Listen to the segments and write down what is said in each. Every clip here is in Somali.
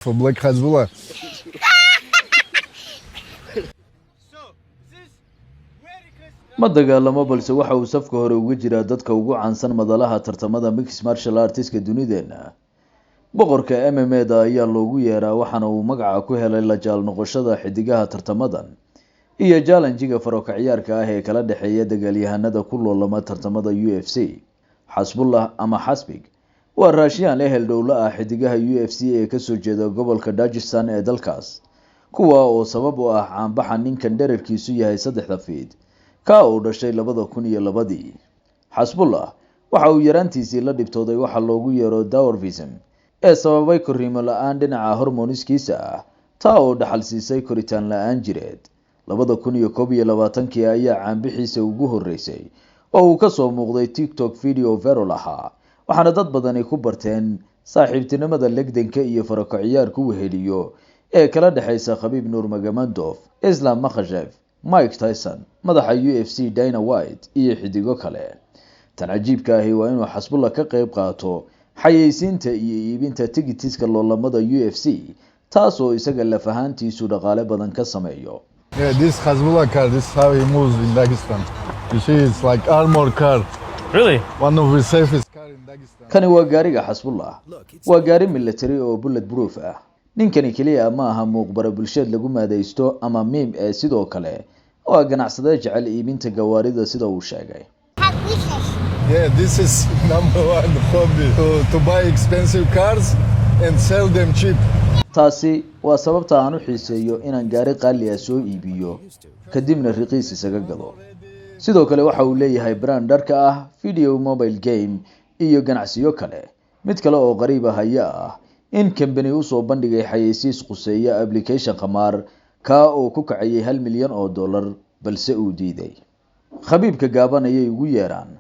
For Black Hezbollah. ma dagaalamo balse waxa uu safka hore uga jiraa dadka ugu caansan madalaha tartamada mixed martial artska dunideena. boqorka MMA-da ayaa loogu yeeraa waxaana uu magaca ku helay la jaal noqoshada xidigaha tartamadan iyo challenge-ga faroka ciyaarka ah ee kala dhaxeeya dagaalyahanada ku loolama tartamada UFC. Xasbullah ama Xasbig waa raashiyaan ehel dhowla ah xidigaha UFC ee kasoo jeeda gobolka Dagestan ee dalkaas, kuwa oo sabab u ah caanbaxa ninkan dhererkiisu yahay 3 feet ka uu dhashay 2002. Xasbullah waxa uu yaraantiisii la dhibtooday waxa loogu yeero dwarfism ee sababay korriimo la'aan dhinaca hormoniskiisa ah taa oo dhaxal siisay koritaan la'aan jireed. 2021 ayaa caanbixiisa ugu horeysay oo uu ka soo muuqday TikTok video viral ahaa, waxaana dad badani ku barteen saaxiibtinimada legdanka iyo farako ciyaarku weheliyo ee kala dhaxaysa Khabib Nurmagomedov, Islam Makhachev, Mike Tyson, madaxa UFC Dana White iyo xidigo kale. Tan cajiibka ahi waa inuu Xasbullah ka qayb qaato xayeysiinta iyo iibinta tigitiska loolamada UFC, taas oo isaga laf ahaantiisu dhaqaale badan ka sameeyo. Yeah, this Hezbollah car, this is how he moves in Dagestan. You see, it's like armored car. Really? One of the safest car in Dagestan. Kani waa gaariga Xasbullah. Waa gaari military oo bulletproof ah. Ninkani kaliya ma aha muuqbara bulshada lagu maadaysto ama meme ee sidoo kale waa ganacsade jecel iibinta gawaarida sida uu sheegay. Yeah, this is number one hobby to buy expensive cars and sell them cheap. Taasi waa sababta aan u xiiseeyo inaan gaari qaali ah soo iibiyo kadibna raqiis isaga gado. Sidoo kale waxa uu leeyahay brand dharka ah, video mobile game iyo ganacsiyo kale. Mid kale oo qariib ah ayaa in company uu soo bandhigay xayeysiis quseeya application qamaar ka oo ku kacayay $1 milyan balse uu diiday. Khabibka gaaban ayay ugu yeeraan,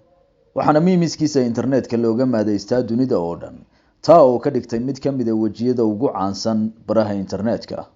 waxaana miimiskiisa internetka looga maadaystaa dunida oo dhan, taa oo ka dhigtay mid ka mid ah wajiyada ugu caansan baraha internetka.